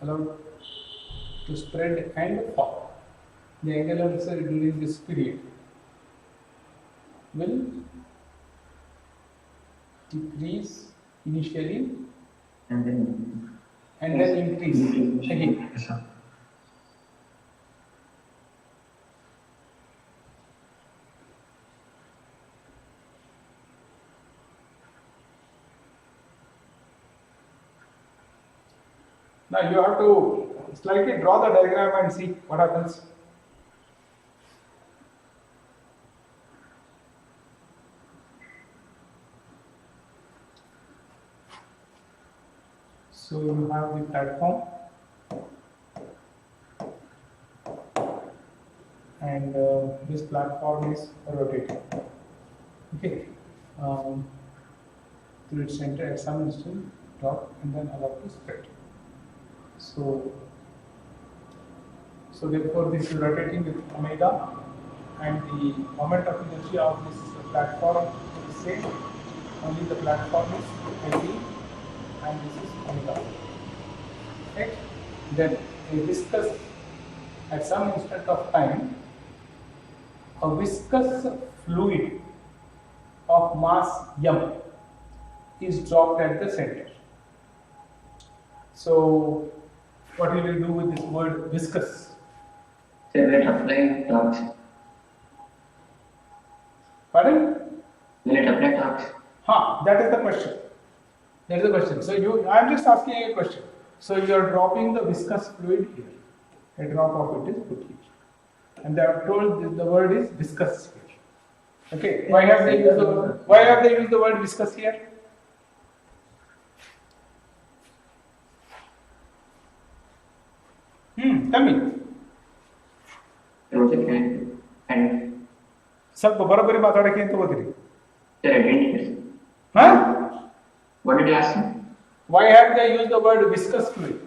allowed to spread and fall. The angular velocity during this period will decrease initially and then increase again. Yes, sir. Now you have to slightly draw the diagram and see what happens. So you have the platform and this platform is rotating. Okay, through its center at some distance, drop and then allow to spread. So therefore this is rotating with omega, and the moment of inertia of this platform is the same. Only the platform is ID and this is omega. Right? Then a viscous, at some instant of time, a viscous fluid of mass m is dropped at the center. So what will you do with this word viscous? So will it apply torques? Pardon? Will it apply torques? That is the question. That is the question. So I am just asking a question. So you are dropping the viscous fluid here. A drop of it is put here. And they have told the word is viscous here. Okay. Why have they used the word viscous here? Tell me. And ಸ್ವಲ್ಪ ಬರೋಬ್ಬರಿ ಮಾತಾಡಕ್ಕೆ ಅಂತ ಹೋದಿರಿ. sir, I didn't hear. Huh? What did you ask me? Why have they used the word viscous fluid?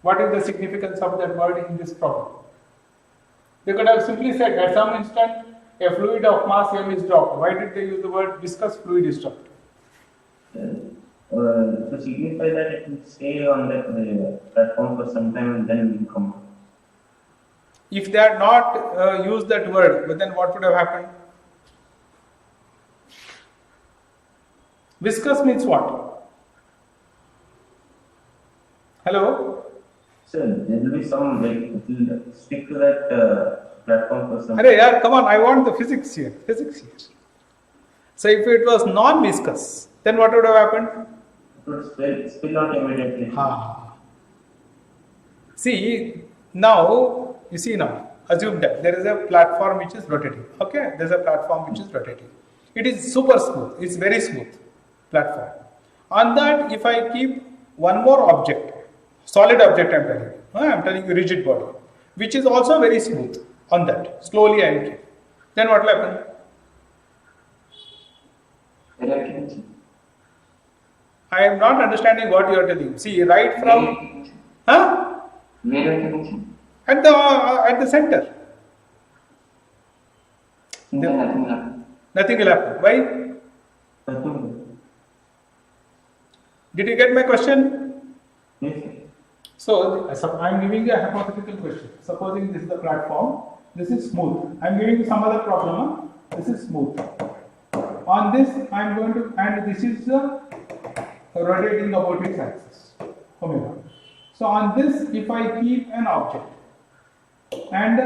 What is the significance of that word in this problem? They could have simply said at some instant a fluid of mass m is dropped. Why did they use the word viscous fluid is dropped? To signify that it will stay on the platform for some time and then will come out. If they had not used that word, but then what would have happened? Viscous means what? Hello? So there will be some, like, it will stick to that platform for some Arey, yaar, come on, I want the physics here. So if it was non-viscous, then what would have happened? It would spill out immediately. See, now, assume that there is a platform which is rotating. Okay, there is a platform which is rotating. It is super smooth, it's very smooth platform. On that, if I keep one more object, solid object I am telling you rigid body, which is also very smooth on that, slowly I will keep. Then what will happen? I am not understanding what you are telling. See, right from at the center. Nothing will happen. Why? Did you get my question? Yes. So I am giving you a hypothetical question. Supposing this is the platform, this is smooth. I am giving you some other problem. This is smooth. On this, I am going to, and this is rotating about its axis, omega. So on this, if I keep an object, and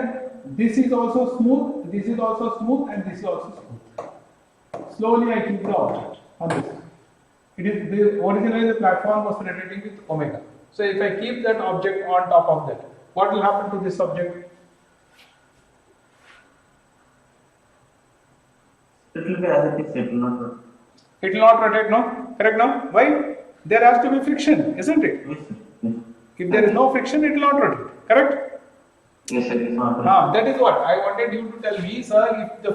this is also smooth, this is also smooth, and this is also smooth. Slowly I keep the object on this. Originally the platform was rotating with omega. So if I keep that object on top of that, what will happen to this object? It will be as it is, it will not rotate. It will not rotate, no? Correct, no? Why? There has to be friction, isn't it? Yes, sir. Yes. If there is no friction, it will not rotate. Correct? Yes, sir. It's not rotate. That is what I wanted you to tell me, sir. If the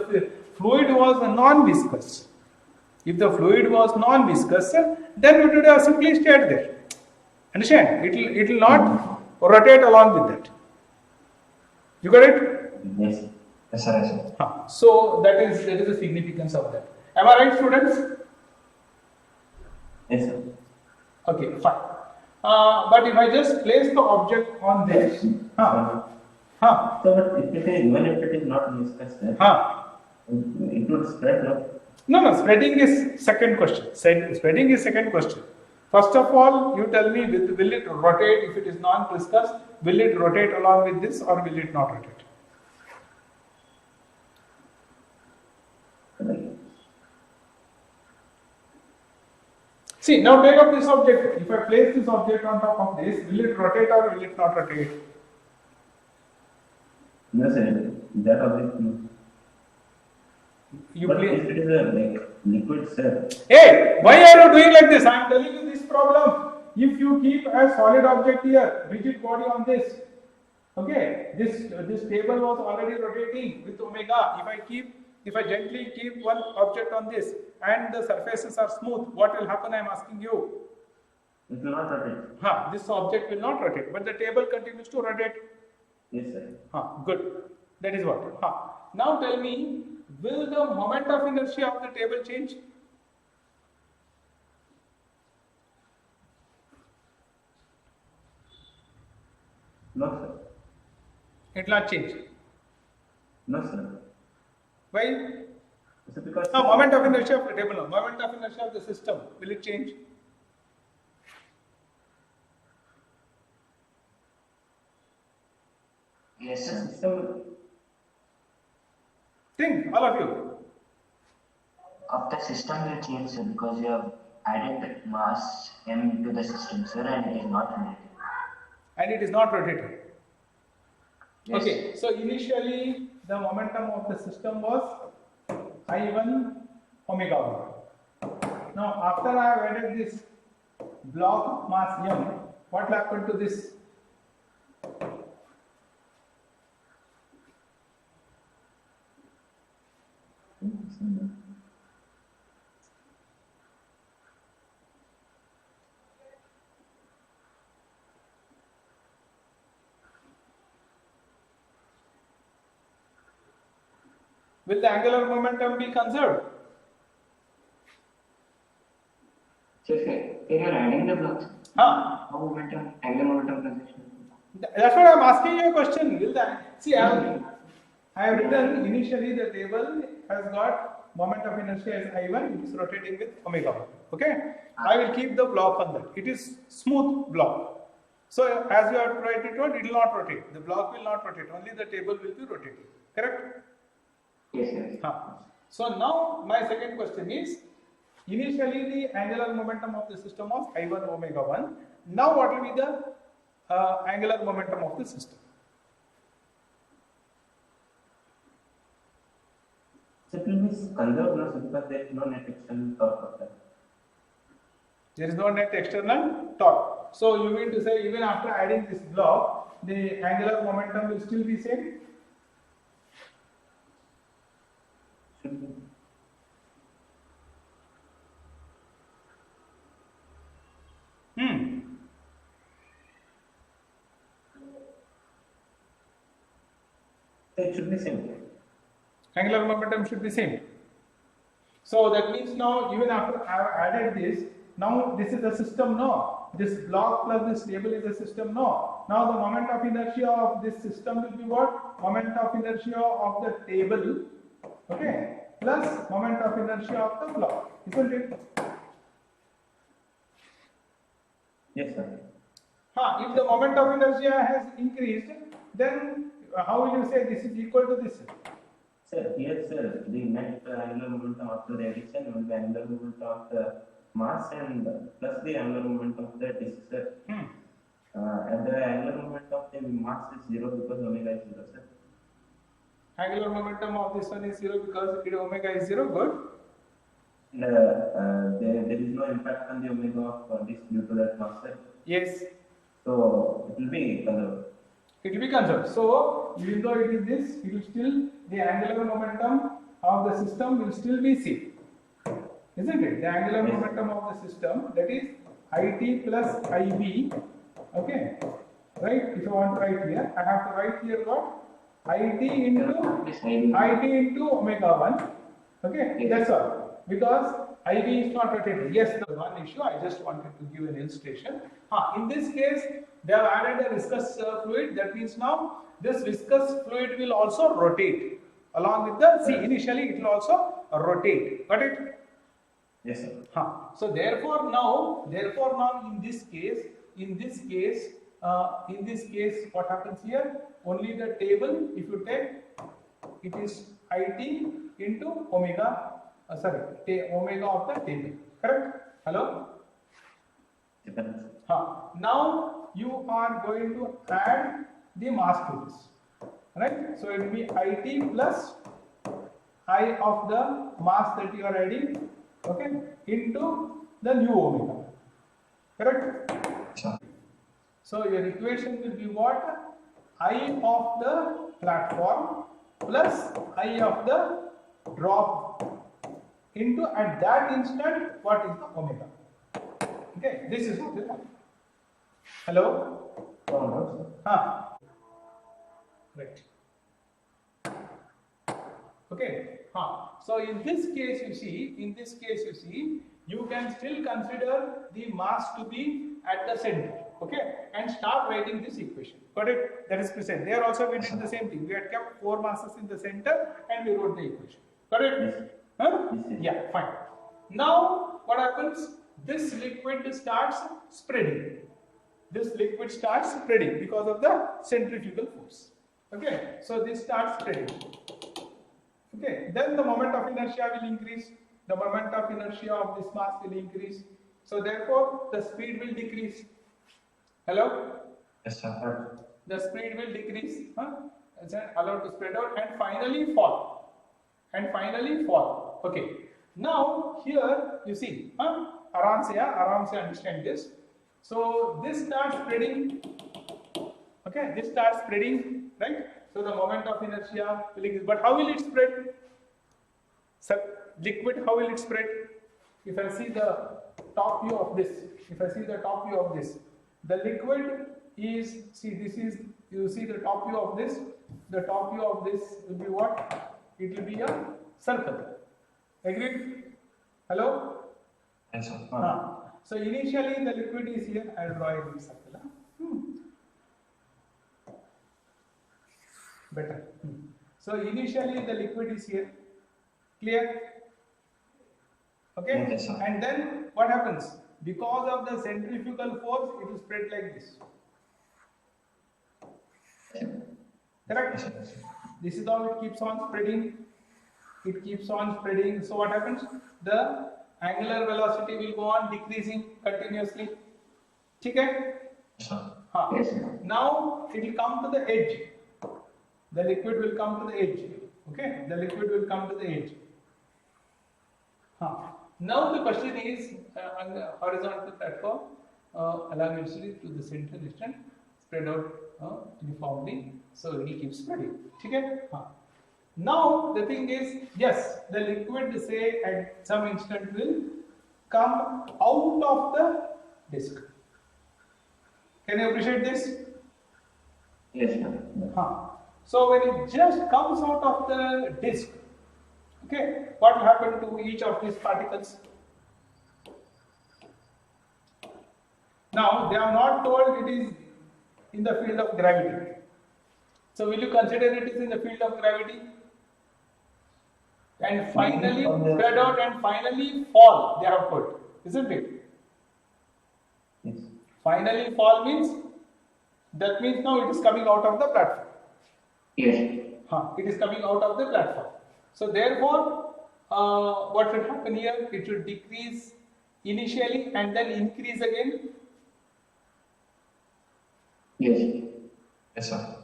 fluid was non-viscous, then it would have simply stayed there. Understand? It will not rotate along with that. You got it? Yes. Yes, sir. Yes, sir. So that is the significance of that. Am I right, students? Yes, sir. Okay, fine. But if I just place the object on this, So, but if it is, even if it is not viscous, it would spread, no? No, spreading is second question. Spreading is second question. First of all, you tell me, will it rotate if it is non-viscous? Will it rotate along with this or will it not rotate? See, now take up this object. If I place this object on top of this, will it rotate or will it not rotate? No, sir. That object, no. You But place. if it is a like liquid, sir. Hey, why are you doing like this? I am telling you this problem. If you keep a solid object here, rigid body on this, okay, this table was already rotating with omega. If I gently keep one object on this and the surfaces are smooth, what will happen? I am asking you. It will not rotate. This object will not rotate, but the table continues to rotate. Yes, sir. Good. That is what. Now tell me, will the moment of inertia of the table change? No, sir. It will not change. No, sir. Why? So because Moment of inertia of the table. No. Moment of inertia of the system. Will it change? Yes, the sir. system, Think, all of you. Of the system will change, sir, because you have added mass m to the system, sir, and it is not related. And it is not rotated. Yes. Okay, so initially the momentum of the system was I1 omega 1. Now after I have added this block mass m, what will happen to this? Will the angular momentum be conserved? So if you're adding the blocks, Huh? how momentum, angular momentum transition? That's what I am asking you a question. Will the see I have written initially the table has got moment of inertia as I1, it is rotating with omega 1. Okay? I will keep the block on that. It is smooth block. So as you have tried it out, it will not rotate. The block will not rotate, only the table will be rotating. Correct? Yes, yes. So now my second question is, initially the angular momentum of the system was I1 omega 1. Now what will be the angular momentum of the system? so it will be conserved, no, sir, because there is no net external torque of that. There is no net external torque. So you mean to say even after adding this block, the angular momentum will still be same? Should be. So it should be same. Angular momentum should be same. So that means now even after I have added this, now this is the system, no. This block plus this table is the system, no. Now the moment of inertia of this system will be what? Moment of inertia of the table, okay, plus moment of inertia of the block, isn't it? Yes, sir. If the moment of inertia has increased, then how will you say this is equal to this? Sir, here, sir, the net angular momentum after the addition will be angular momentum of the mass and plus the angular momentum of the disk, sir. And the angular momentum of the mass is 0 because omega is 0, sir. Angular momentum of this one is 0 because omega is 0, good. And there is no impact on the omega of disk due to that mass, sir. Yes, So it will be conserved. it will be conserved. So even though it is this, it will still, the angular momentum of the system will still be C. Isn't it? The angular Yes. momentum of the system, that is IT plus IB, okay, right? If I want to write here, I have to write here what? IT into This ID. IT into omega 1, okay, Yes. that's all. because IV is not rotated. Yes, the one issue I just wanted to give an illustration. In this case, they have added a viscous fluid. That means now this viscous fluid will also rotate along with the, see, initially it will also rotate. Got it? Yes, sir. So therefore now in this case, what happens here? Only the table, if you take, it is IT into omega, omega of the table. Correct? Hello? Now you are going to add the mass to this. Right? So it will be IT plus I of the mass that you are adding, okay, into the new omega. Correct? Sure. So your equation will be what? I of the platform plus I of the drop into, at that instant, what is the omega? Okay, this is what is happening. Hello? Right. Okay. So in this case, you see, you can still consider the mass to be at the center. Okay, and start writing this equation. Got it? That is present. There also we did the same thing. We had kept 4 masses in the center and we wrote the equation. Got it? Yeah, fine. Now what happens? This liquid starts spreading. This liquid starts spreading because of the centrifugal force. Okay, so this starts spreading. Okay, then the moment of inertia will increase. The moment of inertia of this mass will increase. So therefore, the speed will decrease. Hello? Yes, sir. The speed will decrease. It's allowed to spread out and finally fall. Okay. Now here you see, aram se understand this. So this starts spreading. Okay, this starts spreading, right? So the moment of inertia will increase. But how will it spread? Liquid, how will it spread? If I see the top view of this, the liquid is, see, this is, you see the top view of this. The top view of this will be what? It will be a circle. Agreed? Hello? Yes, sir. So initially the liquid is here. I will draw it in circle. Better. So initially the liquid is here. Clear? Okay? Yes, sir. And then what happens? Because of the centrifugal force, it will spread like this. Correct? Yes, sir. This is how it keeps on spreading. It keeps on spreading. So what happens? The angular velocity will go on decreasing continuously. Okay? Yes, sir. Yes, sir. Now it will come to the edge. The liquid will come to the edge. Okay? The liquid will come to the edge. Now the question is, on the horizontal platform, allow velocity to the center distance, spread out uniformly, so it will keep spreading. Okay? Now the thing is, yes, the liquid, say at some instant will come out of the disc. Can you appreciate this? Yes, sir. So when it just comes out of the disc, okay, what will happen to each of these particles? Now they are not told it is in the field of gravity. So will you consider it is in the field of gravity? And finally spread out and finally fall, they have put, isn't it? Yes. Finally fall means, that means now it is coming out of the platform. Yes. It is coming out of the platform. So therefore, what should happen here? It should decrease initially and then increase again. Yes. Yes, sir.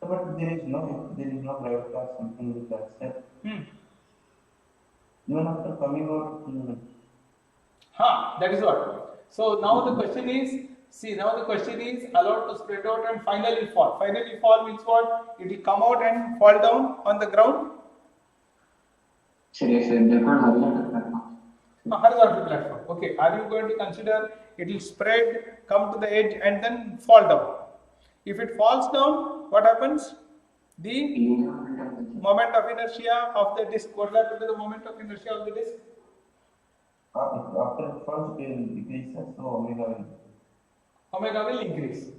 But there is no gravity or something like that, sir. Even after coming out. That is what. So now the question is, allowed to spread out and finally fall. Finally fall means what? It will come out and fall down on the ground. Sir, yes, sir. They're called horizontal platform. Horizontal platform. Okay. Are you going to consider it will spread, come to the edge and then fall down? If it falls down, what happens? The moment of inertia of the disc. What will happen to the moment of inertia of the disc? After it falls, it will decrease, so omega will. Omega will increase,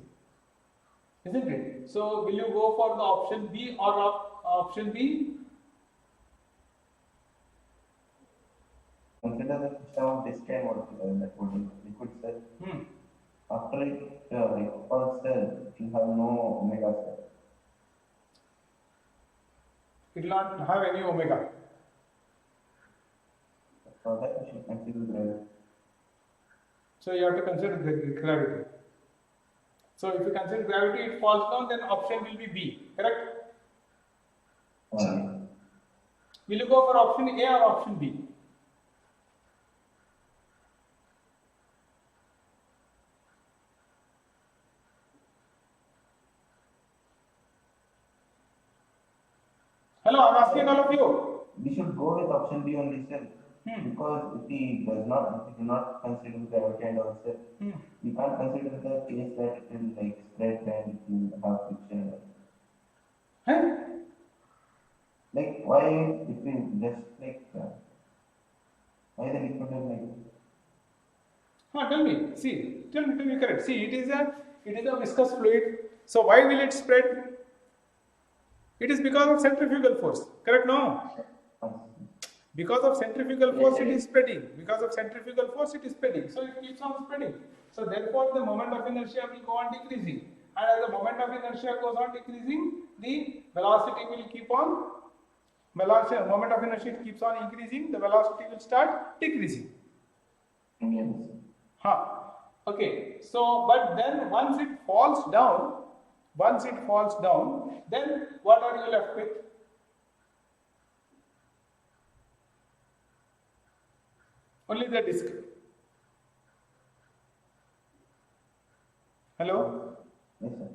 isn't it? So will you go for the option B or option B? Consider the system of disk and that would be liquid cell. After it falls cell, it will have no omega cell. It will not have any omega. For that, we should consider gravity. So you have to consider gravity. So if you consider gravity, it falls down, then option will be B, correct? Will you go for option A or option B? Hello, I'm asking all of you. We should go with option B only, sir. Because if he do not consider gravity and also, we can't consider the case that it will spread and it will have friction. Why if we just why the liquid is Tell me. See, tell me correct. See, it is a viscous fluid. So why will it spread? It is because of centrifugal force. Correct? No. Because of centrifugal force, it is spreading. Because of centrifugal force, it is spreading. So it keeps on spreading. So therefore, the moment of inertia will go on decreasing. And as the moment of inertia goes on decreasing, the velocity will keep on. Moment of inertia keeps on increasing. The velocity will start decreasing. Okay. So, but then once it falls down, then what are you left with? Only the disk. Hello? Yes, sir.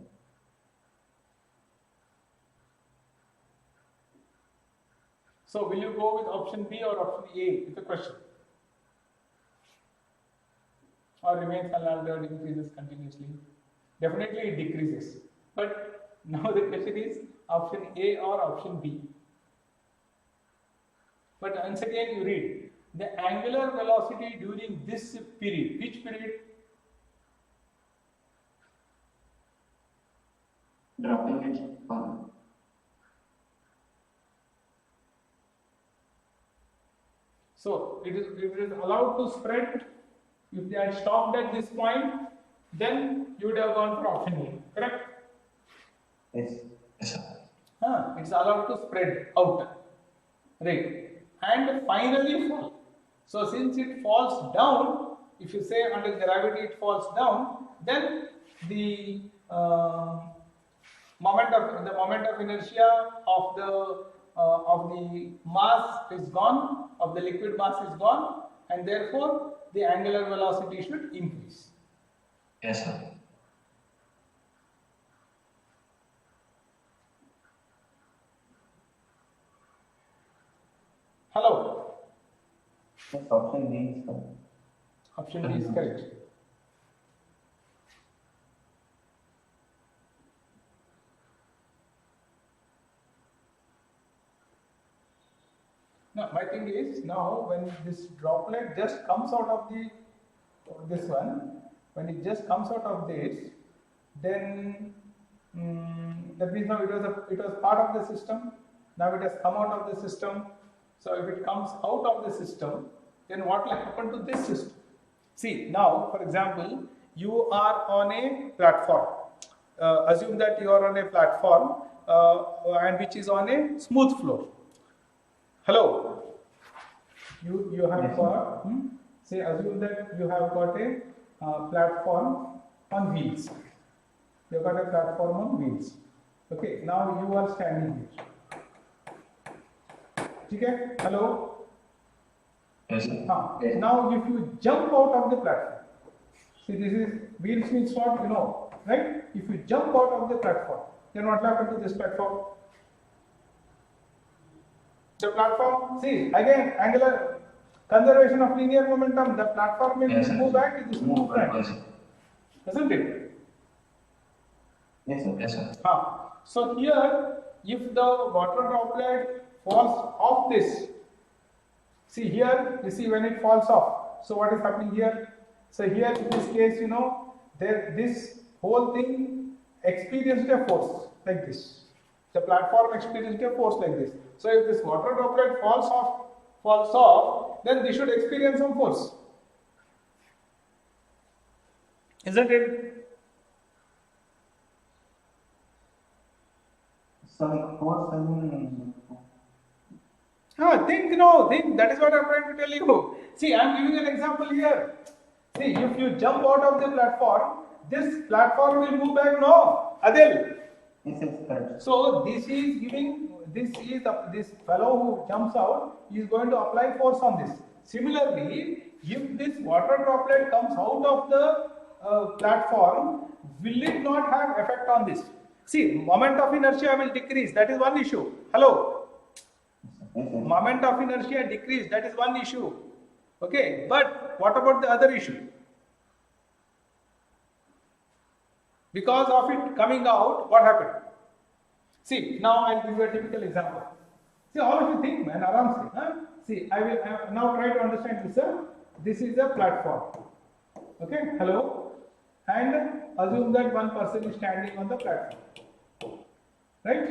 So will you go with option B or option A is the question? Or remains unaltered, increases continuously? Definitely it decreases. But now the question is option A or option B. But once again you read the angular velocity during this period. Which period? Dropping it on. So it is allowed to spread. If they had stopped at this point, then you would have gone for option A, correct? Yes. It's allowed to spread out, right? And finally fall. So since it falls down, if you say under gravity it falls down, then the moment of inertia of the mass is gone, of the liquid mass is gone, and therefore the angular velocity should increase. Yes, sir. Hello? Yes, option D is correct. Option D is correct. Now, my thing is, now when this droplet just comes out of this one, when it just comes out of this, then that means now it was part of the system. Now it has come out of the system. So if it comes out of the system, then what will happen to this system? See, now for example, you are on a platform. Assume that you are on a platform and which is on a smooth floor. Hello. You have got, say assume that you have got a platform on wheels. You have got a platform on wheels. Okay, now you are standing here. Okay, hello? Yes, sir. Now if you jump out of the platform, see this is wheels means what, you know, right? If you jump out of the platform, then what will happen to this platform? The platform, see again, angular conservation of linear momentum, the platform will move back to this move back. Yes, sir. Isn't it? Yes, sir. Yes, sir. So here if the water droplet falls off this, see here, you see when it falls off, so what is happening here? So here in this case, you know, this whole thing experienced a force like this. The platform experienced a force like this. So if this water droplet falls off, then this should experience some force. Isn't it? Sorry, force, I mean, Think, that is what I am trying to tell you. See, I am giving an example here. See, if you jump out of the platform, this platform will move back, no? Adil. this is correct. So this fellow who jumps out is going to apply force on this. Similarly, if this water droplet comes out of the platform, will it not have effect on this? See, moment of inertia will decrease. That is one issue. Hello. Moment of inertia decrease. That is one issue. Okay. But what about the other issue? Because of it coming out, what happened? See, now I'll give you a typical example. See, all of you think, man, aram se, huh? See, I will now try to understand this, sir. This is a platform. Okay, hello. And assume that one person is standing on the platform. Right?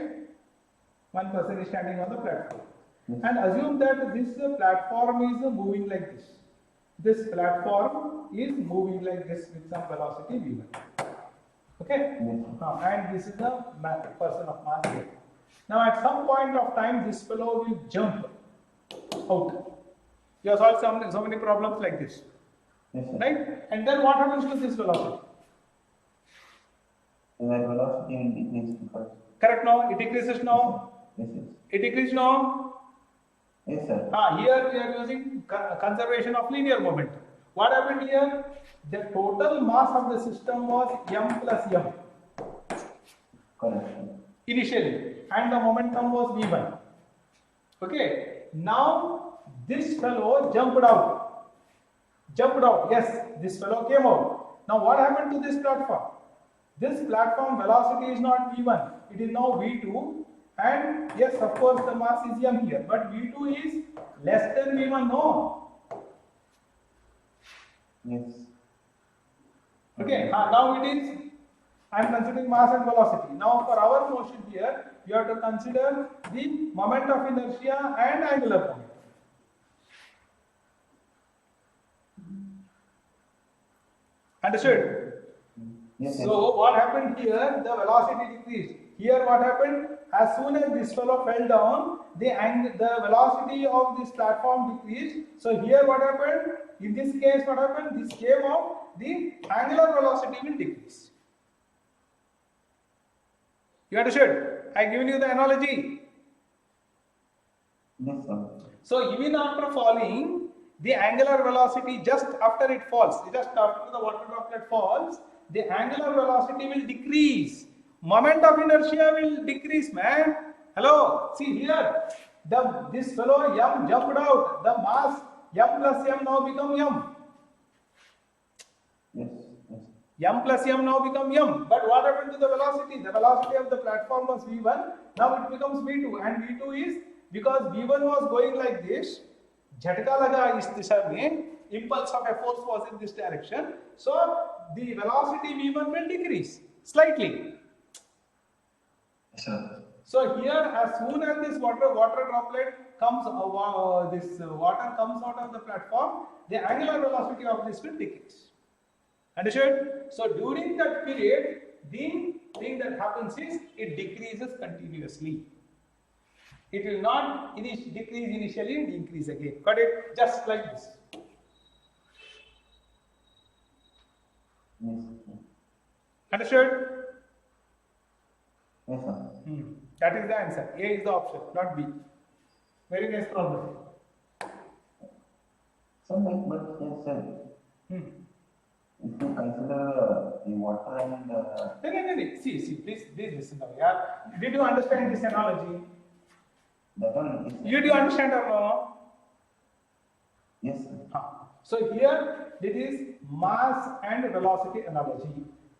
One person is standing on the platform. And assume that this platform is moving like this. This platform is moving like this with some velocity v1. Okay? And this is the person of mass here. Now at some point of time, this fellow will jump out. You have solved so many problems like this. Right? And then what happens to this velocity? The velocity will decrease because. Correct now? It decreases now? Yes, yes. It decreases now? Yes, sir. Here we are using conservation of linear momentum. What happened here? The total mass of the system was m plus m. Correct. Initially. And the momentum was v1. Okay. Now this fellow jumped out. Yes, this fellow came out. Now what happened to this platform? This platform velocity is not v1. It is now v2. And yes, of course, the mass is m here. But v2 is less than v1. No. Yes. Okay, now it is, I am considering mass and velocity. Now for our motion here, you have to consider the moment of inertia and angular momentum. Understood? Yes, So what happened here? The velocity decreased. Here what happened? As soon as this fellow fell down, the velocity of this platform decreased. So here what happened? In this case what happened? This came out, the angular velocity will decrease. You understood? I have given you the analogy. Yes, sir. So even after falling, the angular velocity just after it falls, just after the water droplet falls, the angular velocity will decrease. Moment of inertia will decrease, man. Hello, see here, this fellow m jumped out. The mass m plus m now become m. Yes, yes. M plus m now become m. But what happened to the velocity? The velocity of the platform was v1. Now it becomes v2, and v2 is because v1 was going like this. Jhatka laga is disha mein. Impulse of a force was in this direction. So the velocity v1 will decrease slightly. Sir. So here, as soon as this water droplet comes, water comes out of the platform, the angular velocity of this will decrease. Understood? So during that period, the thing that happens is it decreases continuously. It will not decrease initially and increase again. Got it? Just like this. Yes. Understood? Yes, sir. That is the answer. A is the option, not B. Very nice problem. So, but yes, sir. If you consider the water and No. See, please listen now. Yeah. Did you understand this analogy? that one is. Did you understand or no? Yes, sir. So here it is mass and velocity analogy.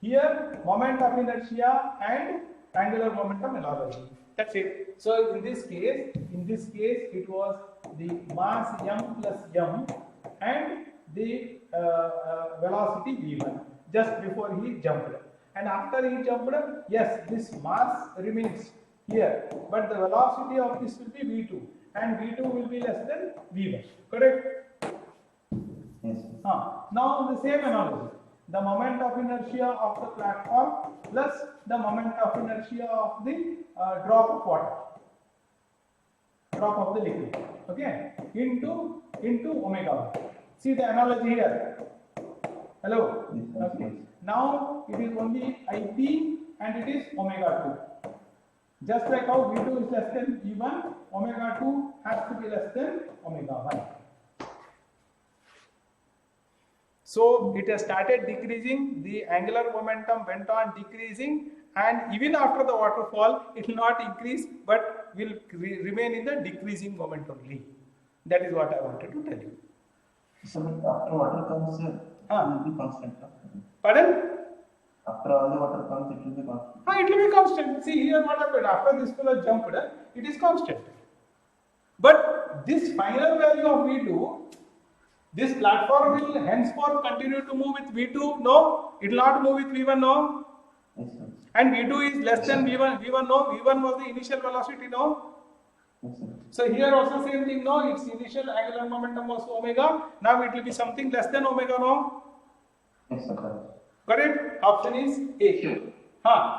Here moment of inertia and angular momentum analogy. That's it. So in this case, it was the mass m plus m and the velocity v1 just before he jumped. And after he jumped, yes, this mass remains here, but the velocity of this will be v2, and v2 will be less than v1. Correct? Yes. Now the same analogy. The moment of inertia of the platform plus the moment of inertia of the drop of water, drop of the liquid, okay, into omega 1. See the analogy here. Hello. Yes, Okay. yes. Now it is only IP and it is omega 2. Just like how V2 is less than V1, omega 2 has to be less than omega 1. So it has started decreasing, the angular momentum went on decreasing, and even after the waterfall, it will not increase but will remain in the decreasing moment only. That is what I wanted to tell you. So after water comes, it will be constant. Pardon? After all the water comes, it will be constant. It will be constant. See here what happened. After this fellow jumped, it is constant. But this final value of V2, this platform will henceforth continue to move with V2? No. It will not move with V1? No. Yes, sir. And V2 is less than V1? V1? No. V1 was the initial velocity? No. Yes, sir. So here also same thing? No. Its initial angular momentum was omega. Now it will be something less than omega? No. Yes, sir. Got it? Option is A. Sure.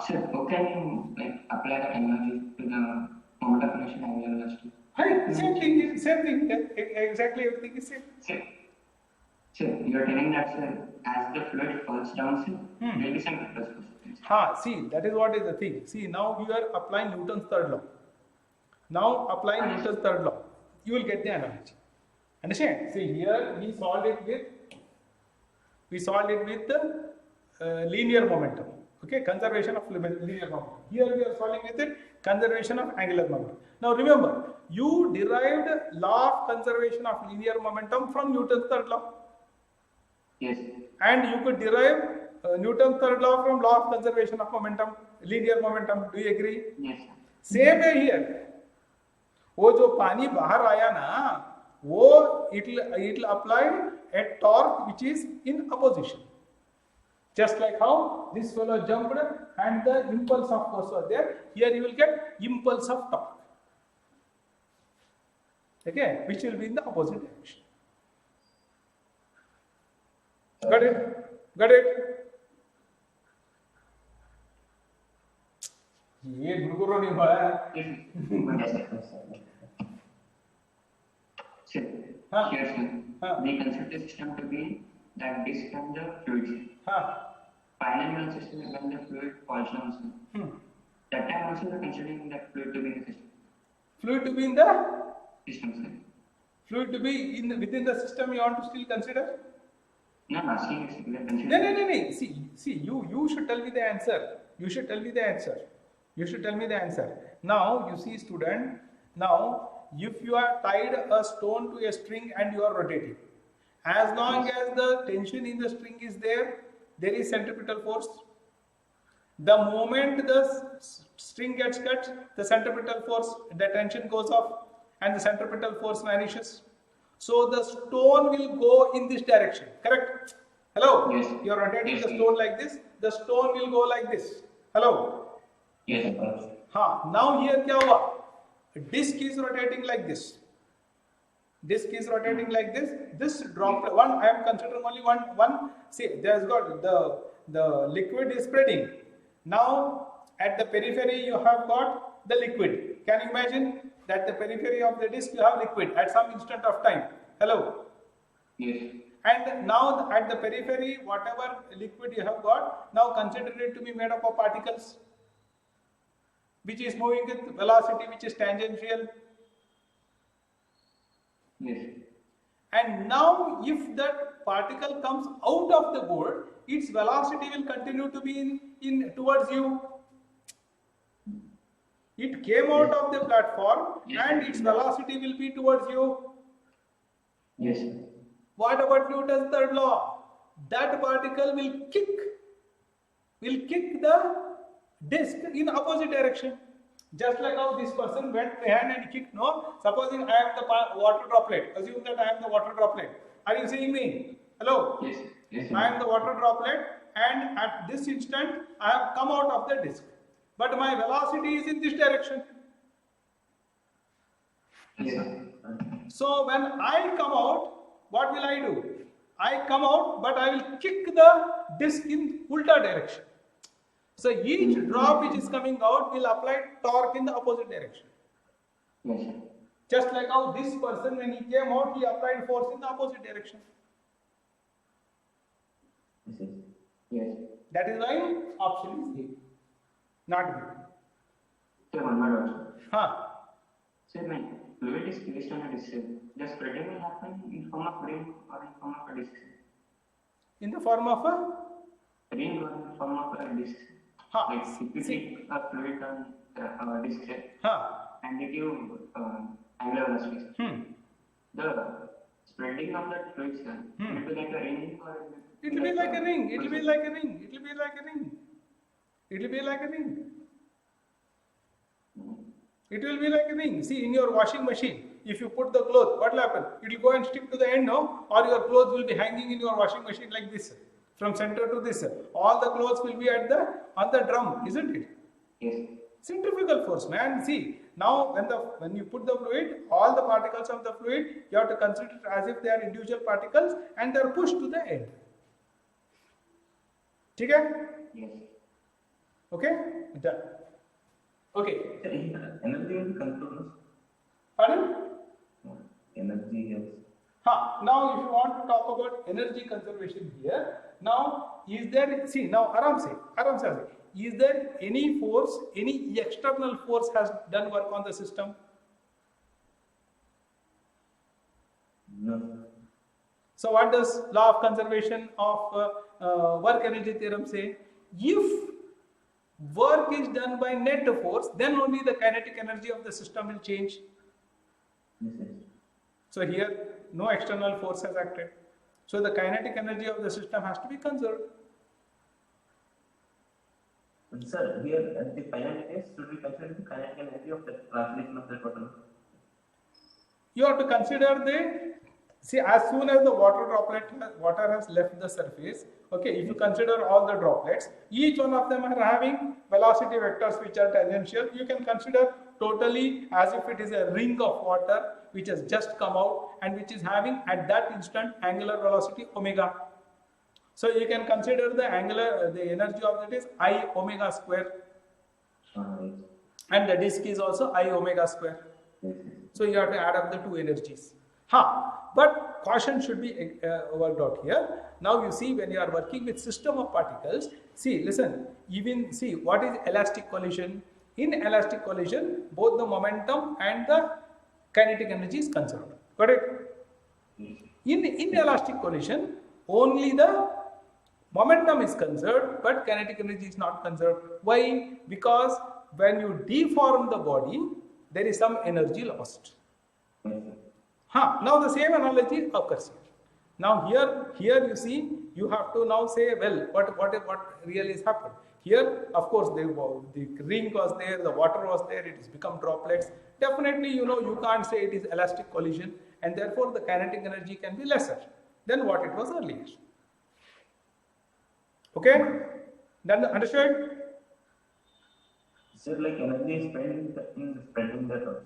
Sir, how can you apply that analogy to the moment of inertia and angular velocity? Hi, same thing, exactly everything is same. Sir, you are telling that, sir, as the fluid falls down, sir, there will be some plus force. See, that is what is the thing. See, now you are applying Newton's third law. Now applying Newton's third law, you will get the analogy. Understand? See, here we solved it with the linear momentum. Okay, conservation of linear momentum. Here we are solving with it conservation of angular momentum. Now remember, you derived law of conservation of linear momentum from Newton's third law. Yes. And you could derive Newton's third law from law of conservation of momentum, linear momentum. Do you agree? Yes. Same है here. वो जो पानी बाहर आया ना, वो it will apply a torque which is in opposition. Just like how this fellow jumped and the impulse of force was there. Here you will get impulse of torque. Okay, which will be in the opposite direction. Got it? Got it? ये गुरुकुल नहीं हुआ है. Sir, here, sir, we consider the system to be that disk and the fluid. Finally, one system is when the fluid falls down, sir. That time also we are considering that fluid to be in the system. Fluid to be in the System, sir. fluid to be in within the system. You want to still consider? No, I'm asking if we are considering. No. See. You should tell me the answer. You should tell me the answer. Now you see, student. Now, if you are tied a stone to a string and you are rotating, as long as the tension in the string is there, there is centripetal force. The moment the string gets cut, the centripetal force, the tension goes off, and the centripetal force vanishes. So the stone will go in this direction. Correct? Hello? Yes. You are rotating the stone like this. The stone will go like this. Hello? Yes. Now here क्या हुआ? Disk is rotating like this. This dropped one. I am considering only one. See, there's got the liquid is spreading. Now at the periphery you have got the liquid. Can you imagine that the periphery of the disk you have liquid at some instant of time? Hello. Yes. And now at the periphery, whatever liquid you have got, now consider it to be made up of particles, which is moving with velocity which is tangential. Yes. And now if that particle comes out of the board, its velocity will continue to be in towards you. It came out of the platform and its velocity will be towards you. Yes. What about Newton's third law? That particle will kick the disk in opposite direction. Just like how this person went behind and kicked, no? Supposing I am the water droplet. Assume that I am the water droplet. Are you seeing me? Hello? Yes. Yes. I am the water droplet, and at this instant I have come out of the disk. But my velocity is in this direction. Yes, sir. So when I come out, what will I do? I come out, but I will kick the disk in ulta direction. So each drop which is coming out will apply torque in the opposite direction. Yes, sir. Just like how this person, when he came out, he applied force in the opposite direction. Yes. That is why option is A, not B. Sir, one more also. Huh. Sir, when fluid is placed on a disk, the spreading will happen in form of ring or in form of a disk. In the form of a Ring or in form of a disk. huh. Like if you take a fluid on a disk Huh. and you give angular velocity, the spreading of that fluid will be like a ring or It will be like a ring. It will be like a ring. It will be like a ring. It will be like a ring. It will be like a ring. See, in your washing machine, if you put the clothes, what will happen? It will go and stick to the end, no? Or your clothes will be hanging in your washing machine like this, from center to this. All the clothes will be at on the drum, isn't it? Yes. Centrifugal force, man. See, now when you put the fluid, all the particles of the fluid, you have to consider it as if they are individual particles and they are pushed to the end. Okay? Yes. Okay? Done. Okay. Energy will be controlled. Pardon? Energy is. Now if you want to talk about energy conservation here, now is there, see now Aram say, is there any force, any external force has done work on the system? No. So what does law of conservation of work energy theorem say? If work is done by net force, then only the kinetic energy of the system will change. Yes. So here no external force has acted. So the kinetic energy of the system has to be conserved. But sir, here at the final case, should we consider the kinetic energy of the translation of the total? You have to consider see, as soon as the water has left the surface, okay, if you consider all the droplets, each one of them are having velocity vectors which are tangential. You can consider totally as if it is a ring of water which has just come out and which is having at that instant angular velocity omega. So you can consider the energy of that is I omega square, and the disk is also I omega square. So you have to add up the two energies. But caution should be worked out here. Now you see, when you are working with system of particles, see, listen, even see what is elastic collision. In elastic collision, both the momentum and the kinetic energy is conserved. Got it? In elastic collision, only the momentum is conserved, but kinetic energy is not conserved. Why? Because when you deform the body, there is some energy lost. Now the same analogy occurs here. Now here you see, you have to now say, well, what really has happened? Here, of course, the ring was there, the water was there, it has become droplets. Definitely, you can't say it is elastic collision, and therefore the kinetic energy can be lesser than what it was earlier. Okay? Then understood? Sir, like energy is spent in spreading the torque.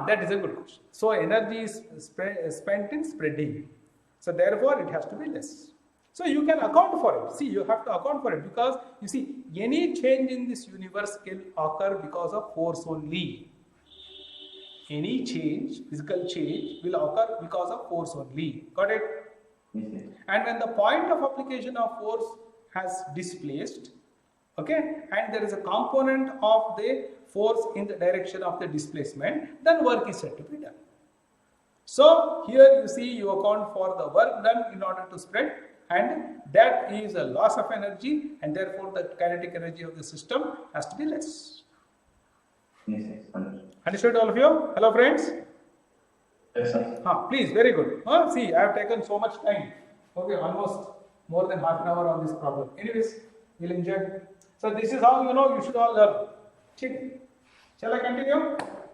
That is a good question. So energy is spent in spreading. So therefore it has to be less. So you can account for it. See, you have to account for it, because you see, any change in this universe can occur because of force only. Any change, physical change, will occur because of force only. Got it? Yes. And when the point of application of force has displaced, okay, and there is a component of the force in the direction of the displacement, then work is said to be done. So here you see, you account for the work done in order to spread, and that is a loss of energy, and therefore the kinetic energy of the system has to be less. Yes. Understood, all of you? Hello friends? Yes, sir. Please, very good. See, I have taken so much time. Okay, almost more than half an hour on this problem. Anyways, we'll enjoy. So this is how you should all learn. Shall I continue?